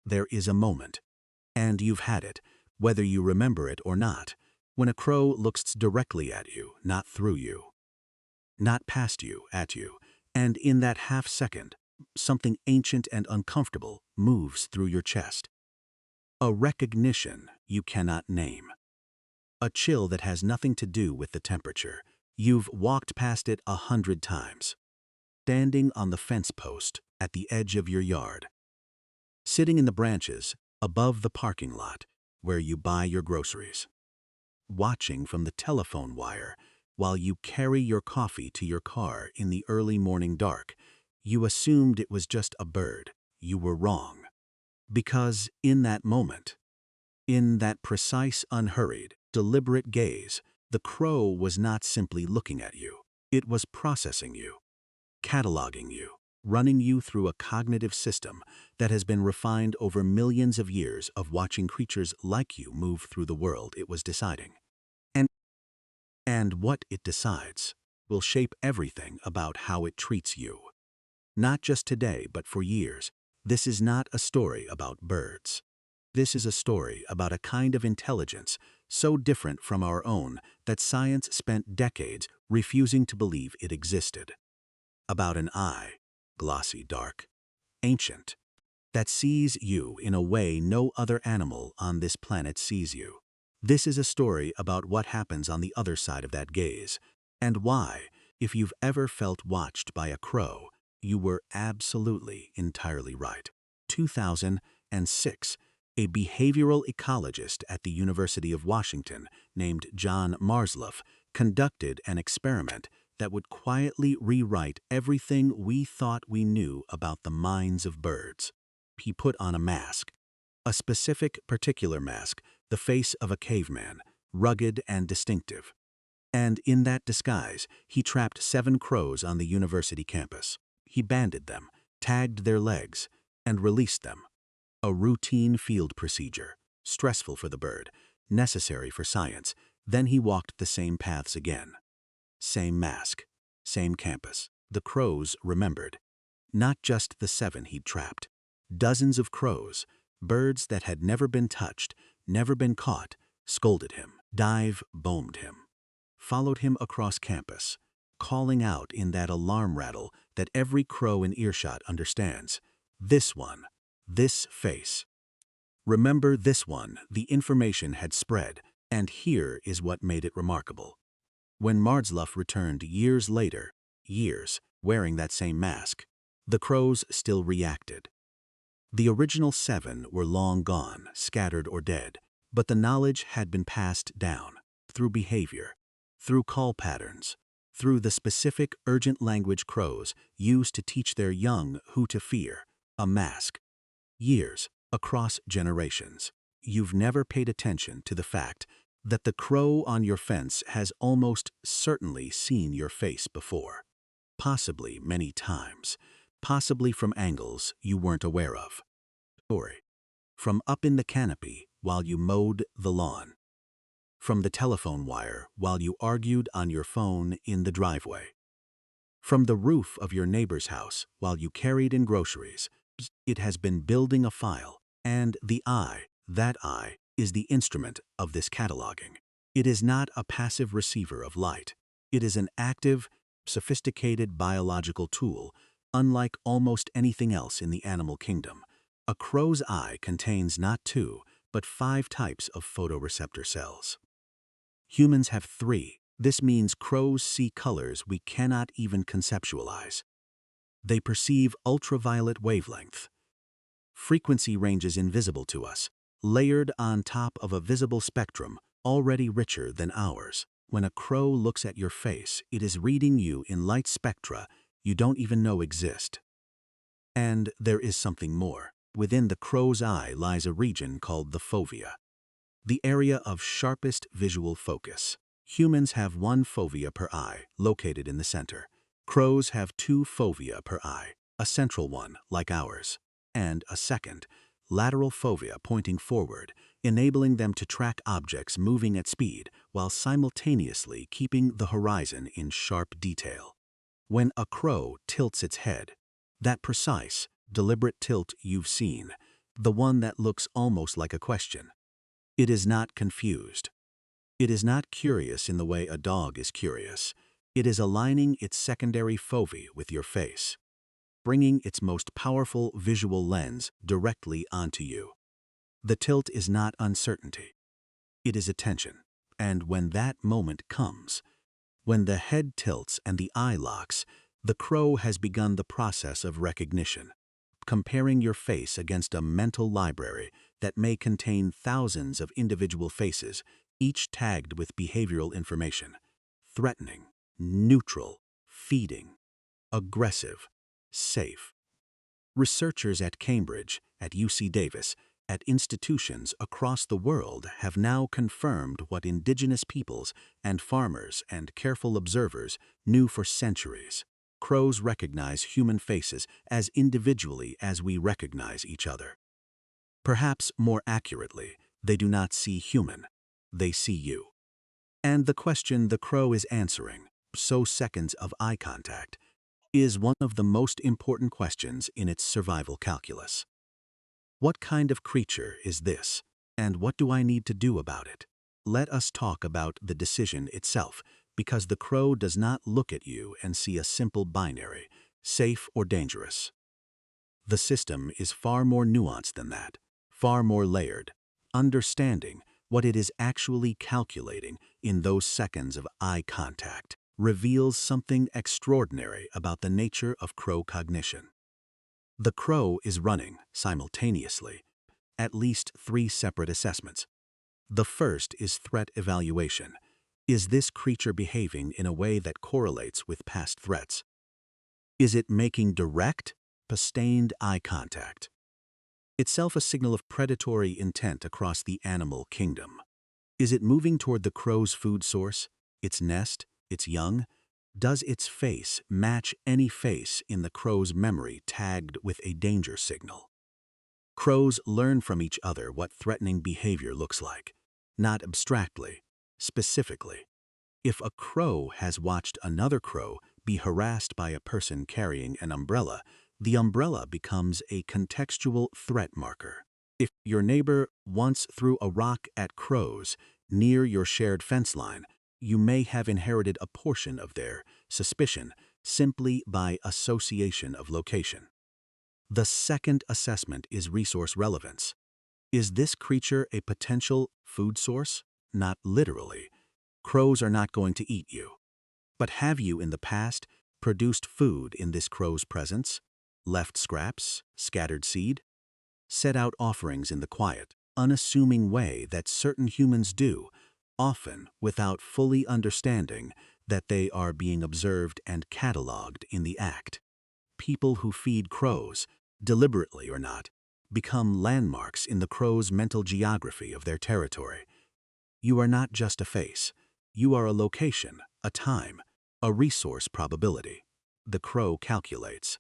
there is a moment, and you've had it, whether you remember it or not, when a crow looks directly at you, not through you, not past you, at you, and in that half second, something ancient and uncomfortable moves through your chest. A recognition you cannot name. A chill that has nothing to do with the temperature. You've walked past it 100 times. Standing on the fence post at the edge of your yard. Sitting in the branches above the parking lot where you buy your groceries. Watching from the telephone wire while you carry your coffee to your car in the early morning dark. You assumed it was just a bird. You were wrong. Because in that moment, in that precise, unhurried, deliberate gaze, the crow was not simply looking at you. It was processing you, cataloging you, running you through a cognitive system that has been refined over millions of years of watching creatures like you move through the world it was deciding. And what it decides will shape everything about how it treats you. Not just today, but for years. This is not a story about birds. This is a story about a kind of intelligence so different from our own that science spent decades refusing to believe it existed. About an eye, glossy dark, ancient, that sees you in a way no other animal on this planet sees you. This is a story about what happens on the other side of that gaze, and why, if you've ever felt watched by a crow, you were absolutely entirely right. 2006, a behavioral ecologist at the University of Washington named John Marsluff conducted an experiment that would quietly rewrite everything we thought we knew about the minds of birds. He put on a mask, a specific particular mask, the face of a caveman, rugged and distinctive. And in that disguise, he trapped 7 crows on the university campus. He banded them, tagged their legs, and released them. A routine field procedure, stressful for the bird, necessary for science. Then he walked the same paths again. Same mask, same campus. The crows remembered. Not just the 7 he'd trapped. Dozens of crows, birds that had never been touched, never been caught, scolded him, dive-bombed him, followed him across campus, calling out in that alarm rattle that every crow in earshot understands. This one, this face. Remember this one, the information had spread, and here is what made it remarkable. When Marsluff returned years later, wearing that same mask, the crows still reacted. The original 7 were long gone, scattered or dead, but the knowledge had been passed down, through behavior, through call patterns, through the specific urgent language crows used to teach their young who to fear, a mask. Years, across generations. You've never paid attention to the fact that the crow on your fence has almost certainly seen your face before. Possibly many times. Possibly from angles you weren't aware of. Story. From up in the canopy while you mowed the lawn. From the telephone wire while you argued on your phone in the driveway. From the roof of your neighbor's house while you carried in groceries. It has been building a file, and the eye, that eye, is the instrument of this cataloging. It is not a passive receiver of light. It is an active, sophisticated biological tool, unlike almost anything else in the animal kingdom. A crow's eye contains not 2, but 5 types of photoreceptor cells. Humans have 3. This means crows see colors we cannot even conceptualize. They perceive ultraviolet wavelength, frequency ranges invisible to us, layered on top of a visible spectrum already richer than ours. When a crow looks at your face, it is reading you in light spectra you don't even know exist. And there is something more. Within the crow's eye lies a region called the fovea, the area of sharpest visual focus. Humans have 1 fovea per eye, located in the center. Crows have 2 fovea per eye, a central one like ours, and a second, lateral fovea pointing forward, enabling them to track objects moving at speed while simultaneously keeping the horizon in sharp detail. When a crow tilts its head, that precise, deliberate tilt you've seen, the one that looks almost like a question. It is not confused. It is not curious in the way a dog is curious. It is aligning its secondary fovea with your face, bringing its most powerful visual lens directly onto you. The tilt is not uncertainty. It is attention. And when that moment comes, when the head tilts and the eye locks, the crow has begun the process of recognition, comparing your face against a mental library that may contain thousands of individual faces, each tagged with behavioral information: threatening, neutral, feeding, aggressive, safe. Researchers at Cambridge, at UC Davis, at institutions across the world have now confirmed what indigenous peoples and farmers and careful observers knew for centuries. Crows recognize human faces as individually as we recognize each other. Perhaps more accurately, they do not see human, they see you. And the question the crow is answering, so seconds of eye contact, is one of the most important questions in its survival calculus. What kind of creature is this, and what do I need to do about it? Let us talk about the decision itself, because the crow does not look at you and see a simple binary, safe or dangerous. The system is far more nuanced than that, far more layered. Understanding what it is actually calculating in those seconds of eye contact reveals something extraordinary about the nature of crow cognition. The crow is running, simultaneously, at least 3 separate assessments. The first is threat evaluation. Is this creature behaving in a way that correlates with past threats? Is it making direct, sustained eye contact? Itself a signal of predatory intent across the animal kingdom. Is it moving toward the crow's food source, its nest, its young? Does its face match any face in the crow's memory tagged with a danger signal? Crows learn from each other what threatening behavior looks like, not abstractly, specifically. If a crow has watched another crow be harassed by a person carrying an umbrella, the umbrella becomes a contextual threat marker. If your neighbor once threw a rock at crows near your shared fence line, you may have inherited a portion of their suspicion simply by association of location. The second assessment is resource relevance. Is this creature a potential food source? Not literally. Crows are not going to eat you. But have you in the past produced food in this crow's presence? Left scraps, scattered seed? Set out offerings in the quiet, unassuming way that certain humans do, often without fully understanding that they are being observed and cataloged in the act. People who feed crows, deliberately or not, become landmarks in the crow's mental geography of their territory. You are not just a face. You are a location, a time, a resource probability. The crow calculates.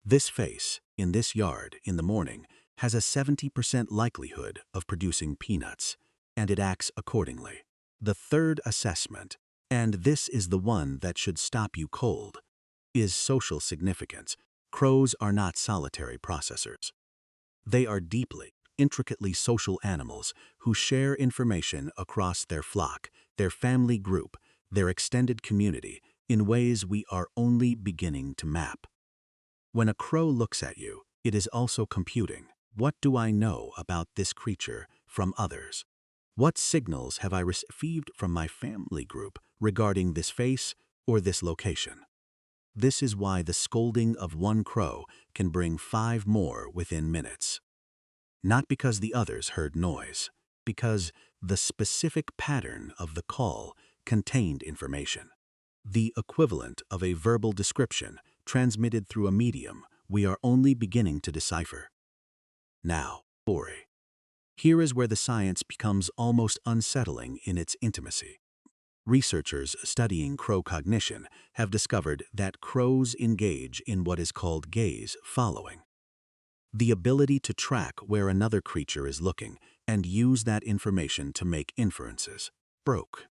This face, in this yard, in the morning, has a 70% likelihood of producing peanuts, and it acts accordingly. The third assessment, and this is the one that should stop you cold, is social significance. Crows are not solitary processors. They are deeply, intricately social animals who share information across their flock, their family group, their extended community in ways we are only beginning to map. When a crow looks at you, it is also computing. What do I know about this creature from others? What signals have I received from my family group regarding this face or this location? This is why the scolding of one crow can bring 5 more within minutes. Not because the others heard noise, because the specific pattern of the call contained information, the equivalent of a verbal description transmitted through a medium we are only beginning to decipher. Now, story. Here is where the science becomes almost unsettling in its intimacy. Researchers studying crow cognition have discovered that crows engage in what is called gaze following, the ability to track where another creature is looking and use that information to make inferences. Broke.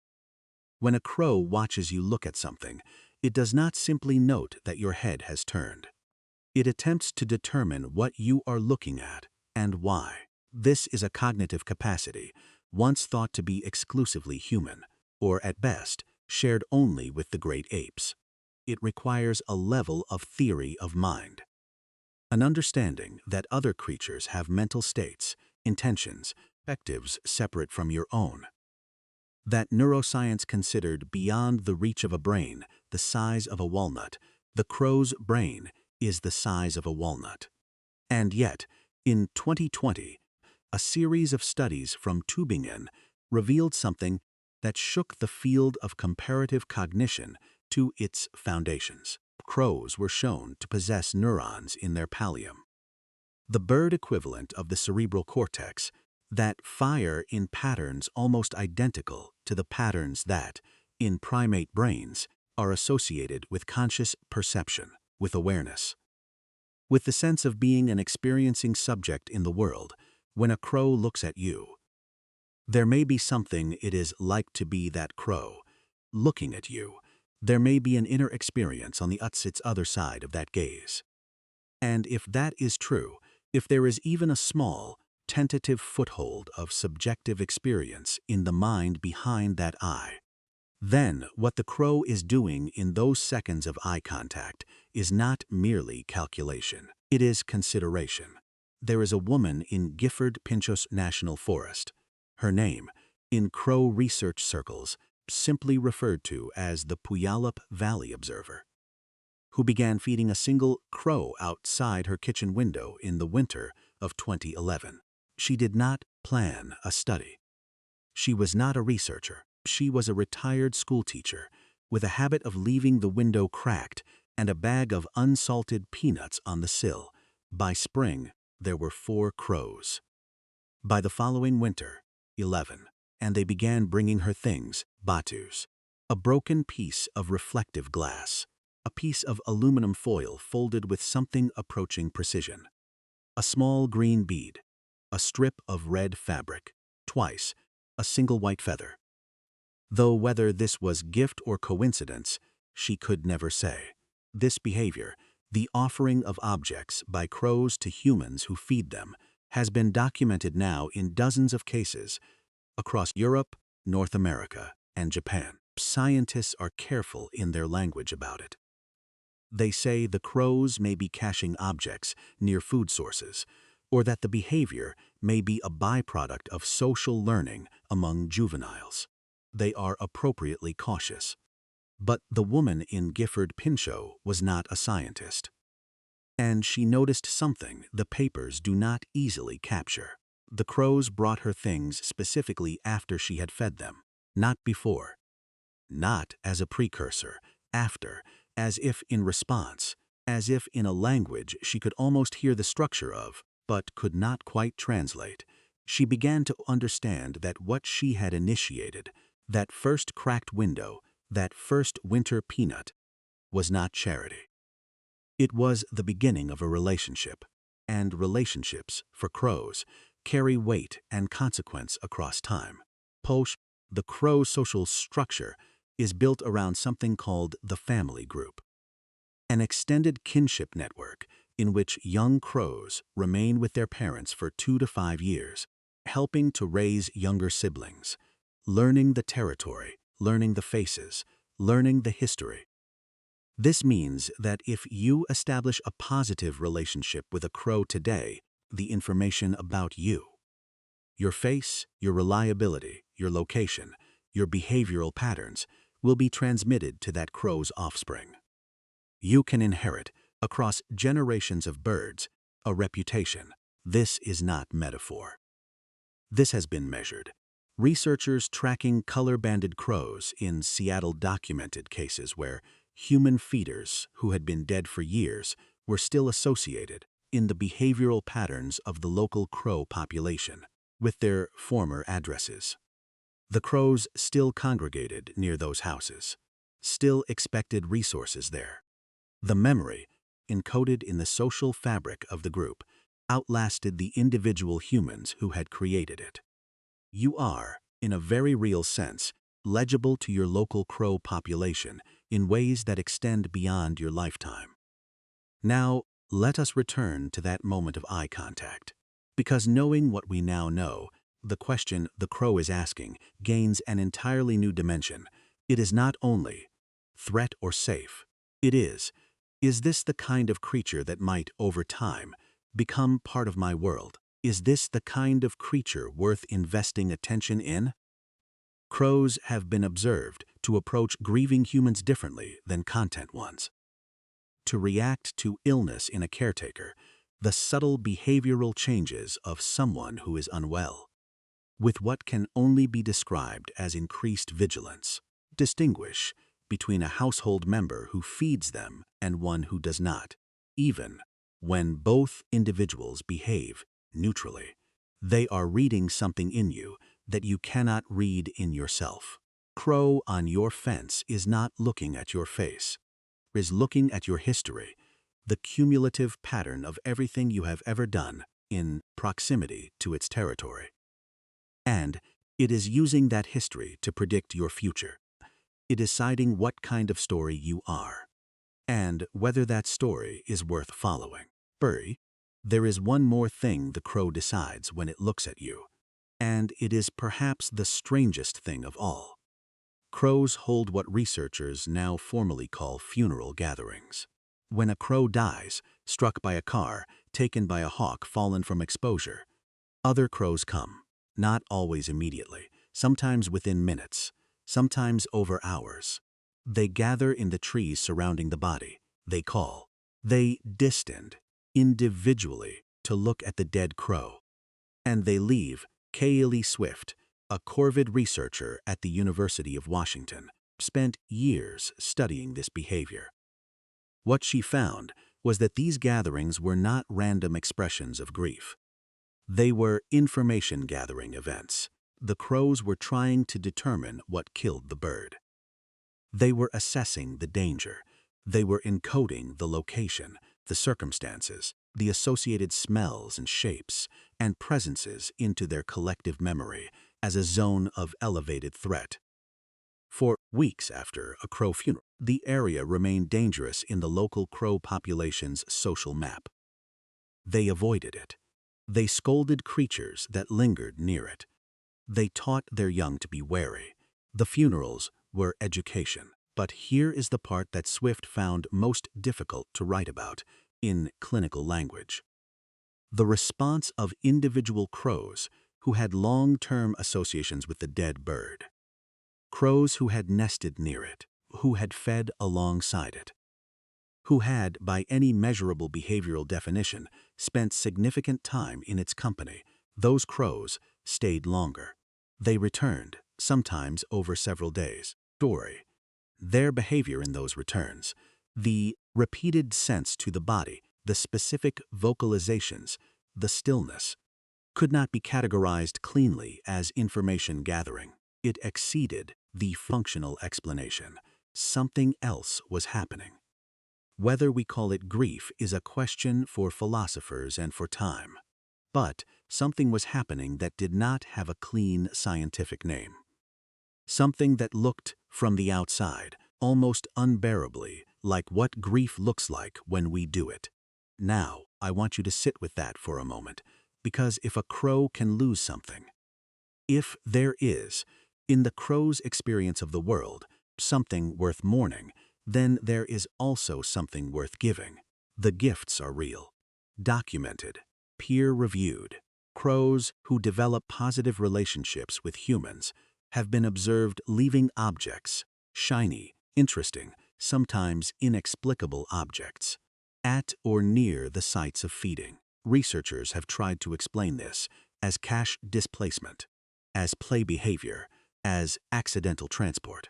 When a crow watches you look at something, it does not simply note that your head has turned. It attempts to determine what you are looking at, and why. This is a cognitive capacity, once thought to be exclusively human, or at best, shared only with the great apes. It requires a level of theory of mind. An understanding that other creatures have mental states, intentions, perspectives separate from your own. That neuroscience considered beyond the reach of a brain, the size of a walnut. The crow's brain is the size of a walnut. And yet, in 2020, a series of studies from Tübingen revealed something that shook the field of comparative cognition to its foundations. Crows were shown to possess neurons in their pallium, the bird equivalent of the cerebral cortex, that fire in patterns almost identical to the patterns that, in primate brains, are associated with conscious perception, with awareness. With the sense of being an experiencing subject in the world. When a crow looks at you, there may be something it is like to be that crow, looking at you. There may be an inner experience on the other side of that gaze. And if that is true, if there is even a small, tentative foothold of subjective experience in the mind behind that eye, then what the crow is doing in those seconds of eye contact is not merely calculation. It is consideration. There is a woman in Gifford Pinchos National Forest. Her name, in crow research circles, simply referred to as the Puyallup Valley Observer, who began feeding a single crow outside her kitchen window in the winter of 2011. She did not plan a study. She was not a researcher. She was a retired schoolteacher with a habit of leaving the window cracked and a bag of unsalted peanuts on the sill. By spring, there were 4 crows. By the following winter, 11, and they began bringing her things, batus, a broken piece of reflective glass, a piece of aluminum foil folded with something approaching precision, a small green bead, a strip of red fabric, twice, a single white feather. Though whether this was gift or coincidence, she could never say. This behavior, the offering of objects by crows to humans who feed them, has been documented now in dozens of cases across Europe, North America, and Japan. Scientists are careful in their language about it. They say the crows may be caching objects near food sources, or that the behavior may be a byproduct of social learning among juveniles. They are appropriately cautious. But the woman in Gifford Pinchot was not a scientist. And she noticed something the papers do not easily capture. The crows brought her things specifically after she had fed them, not before. Not as a precursor, after, as if in response, as if in a language she could almost hear the structure of, but could not quite translate. She began to understand that what she had initiated, that first cracked window, that first winter peanut, was not charity. It was the beginning of a relationship, and relationships, for crows, carry weight and consequence across time. The crow social structure, is built around something called the family group, an extended kinship network in which young crows remain with their parents for 2 to 5 years, helping to raise younger siblings, learning the territory, learning the faces, learning the history. This means that if you establish a positive relationship with a crow today, the information about you, your face, your reliability, your location, your behavioral patterns, will be transmitted to that crow's offspring. You can inherit, across generations of birds, a reputation. This is not metaphor. This has been measured. Researchers tracking color-banded crows in Seattle documented cases where human feeders who had been dead for years were still associated in the behavioral patterns of the local crow population with their former addresses. The crows still congregated near those houses, still expected resources there. The memory, encoded in the social fabric of the group, outlasted the individual humans who had created it. You are, in a very real sense, legible to your local crow population in ways that extend beyond your lifetime. Now, let us return to that moment of eye contact. Because knowing what we now know, the question the crow is asking gains an entirely new dimension. It is not only threat or safe. It is this the kind of creature that might, over time, become part of my world? Is this the kind of creature worth investing attention in? Crows have been observed to approach grieving humans differently than content ones. To react to illness in a caretaker, the subtle behavioral changes of someone who is unwell, with what can only be described as increased vigilance. Distinguish between a household member who feeds them and one who does not, even when both individuals behave neutrally. They are reading something in you that you cannot read in yourself. Crow on your fence is not looking at your face, is looking at your history, the cumulative pattern of everything you have ever done in proximity to its territory. And it is using that history to predict your future. It is deciding what kind of story you are, and whether that story is worth following. There is one more thing the crow decides when it looks at you, and it is perhaps the strangest thing of all. Crows hold what researchers now formally call funeral gatherings. When a crow dies, struck by a car, taken by a hawk fallen from exposure, other crows come, not always immediately, sometimes within minutes, sometimes over hours. They gather in the trees surrounding the body. They call. They distant, individually, to look at the dead crow. And they leave. Kaeli Swift, a Corvid researcher at the University of Washington, spent years studying this behavior. What she found was that these gatherings were not random expressions of grief. They were information-gathering events. The crows were trying to determine what killed the bird. They were assessing the danger. They were encoding the location, the circumstances, the associated smells and shapes, and presences into their collective memory as a zone of elevated threat. For weeks after a crow funeral, the area remained dangerous in the local crow population's social map. They avoided it. They scolded creatures that lingered near it. They taught their young to be wary. The funerals were education. But here is the part that Swift found most difficult to write about in clinical language. The response of individual crows who had long-term associations with the dead bird. Crows who had nested near it, who had fed alongside it, who had, by any measurable behavioral definition, spent significant time in its company. Those crows stayed longer. They returned, sometimes over several days. Their behavior in those returns, the repeated sense to the body, the specific vocalizations, the stillness, could not be categorized cleanly as information gathering. It exceeded the functional explanation. Something else was happening. Whether we call it grief is a question for philosophers and for time. But something was happening that did not have a clean scientific name. Something that looked, from the outside, almost unbearably like what grief looks like when we do it. Now, I want you to sit with that for a moment, because if a crow can lose something, if there is, in the crow's experience of the world, something worth mourning, then there is also something worth giving. The gifts are real, documented, peer-reviewed. Crows who develop positive relationships with humans have been observed leaving objects, shiny, interesting, sometimes inexplicable objects, at or near the sites of feeding. Researchers have tried to explain this as cache displacement, as play behavior, as accidental transport.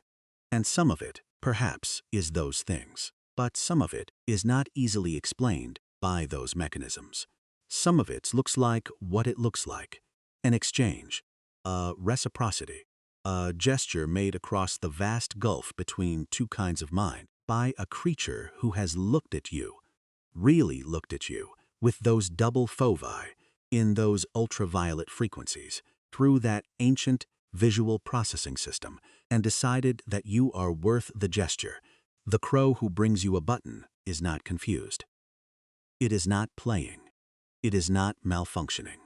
And some of it, perhaps, is those things. But some of it is not easily explained by those mechanisms. Some of it looks like what it looks like: an exchange, a reciprocity, a gesture made across the vast gulf between two kinds of mind by a creature who has looked at you, really looked at you, with those double foci, in those ultraviolet frequencies, through that ancient visual processing system, and decided that you are worth the gesture. The crow who brings you a button is not confused. It is not playing. It is not malfunctioning.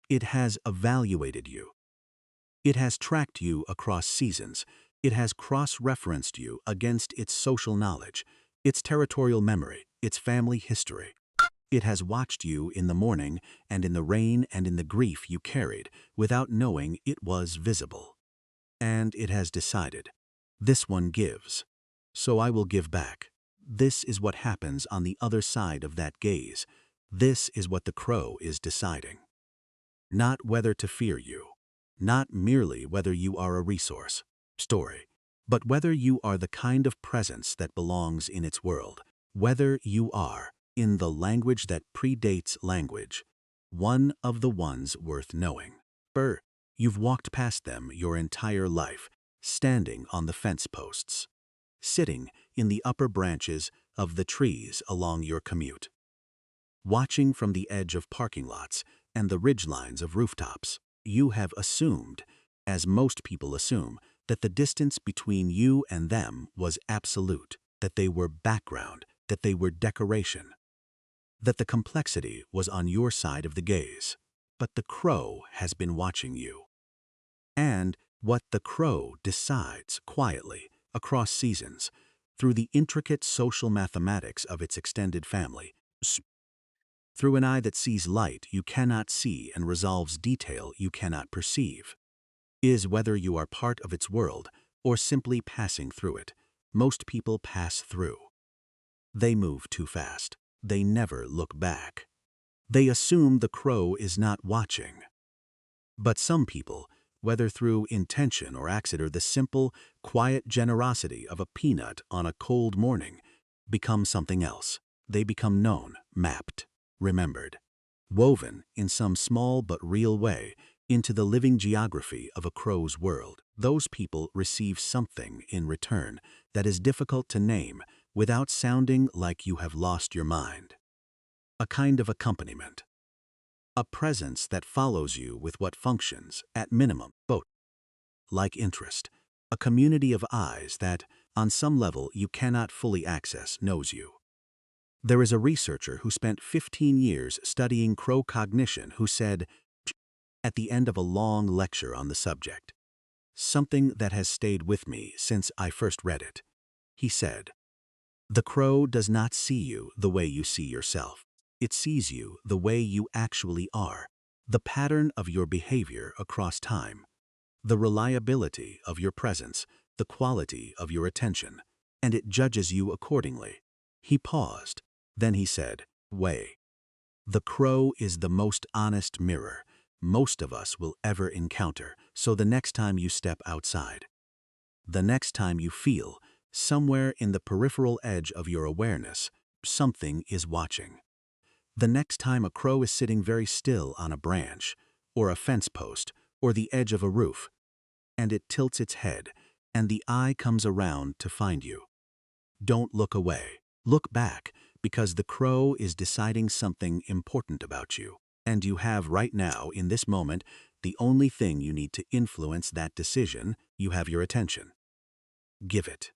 It has evaluated you. It has tracked you across seasons. It has cross-referenced you against its social knowledge, its territorial memory, its family history. It has watched you in the morning and in the rain and in the grief you carried without knowing it was visible. And it has decided, this one gives, so I will give back. This is what happens on the other side of that gaze. This is what the crow is deciding. Not whether to fear you, not merely whether you are a resource, story, but whether you are the kind of presence that belongs in its world, whether you are, in the language that predates language, one of the ones worth knowing. You've walked past them your entire life, standing on the fence posts, sitting in the upper branches of the trees along your commute, watching from the edge of parking lots and the ridgelines of rooftops. You have assumed, as most people assume, that the distance between you and them was absolute, that they were background, that they were decoration, that the complexity was on your side of the gaze. But the crow has been watching you. And what the crow decides quietly, across seasons, through the intricate social mathematics of its extended family, through an eye that sees light you cannot see and resolves detail you cannot perceive, is whether you are part of its world or simply passing through it. Most people pass through. They move too fast. They never look back. They assume the crow is not watching. But some people, whether through intention or accident or the simple, quiet generosity of a peanut on a cold morning, become something else. They become known, mapped, remembered, woven in some small but real way into the living geography of a crow's world. Those people receive something in return that is difficult to name without sounding like you have lost your mind. A kind of accompaniment. A presence that follows you with what functions, at minimum, both like interest. A community of eyes that, on some level you cannot fully access, knows you. There is a researcher who spent 15 years studying crow cognition who said, at the end of a long lecture on the subject, something that has stayed with me since I first read it. He said, "The crow does not see you the way you see yourself. It sees you the way you actually are, the pattern of your behavior across time, the reliability of your presence, the quality of your attention, and it judges you accordingly." He paused. Then he said, "The crow is the most honest mirror most of us will ever encounter, so the next time you step outside, the next time you feel, somewhere in the peripheral edge of your awareness, something is watching. The next time a crow is sitting very still on a branch, or a fence post, or the edge of a roof, and it tilts its head, and the eye comes around to find you. Don't look away. Look back, because the crow is deciding something important about you. And you have right now, in this moment, the only thing you need to influence that decision. You have your attention. Give it.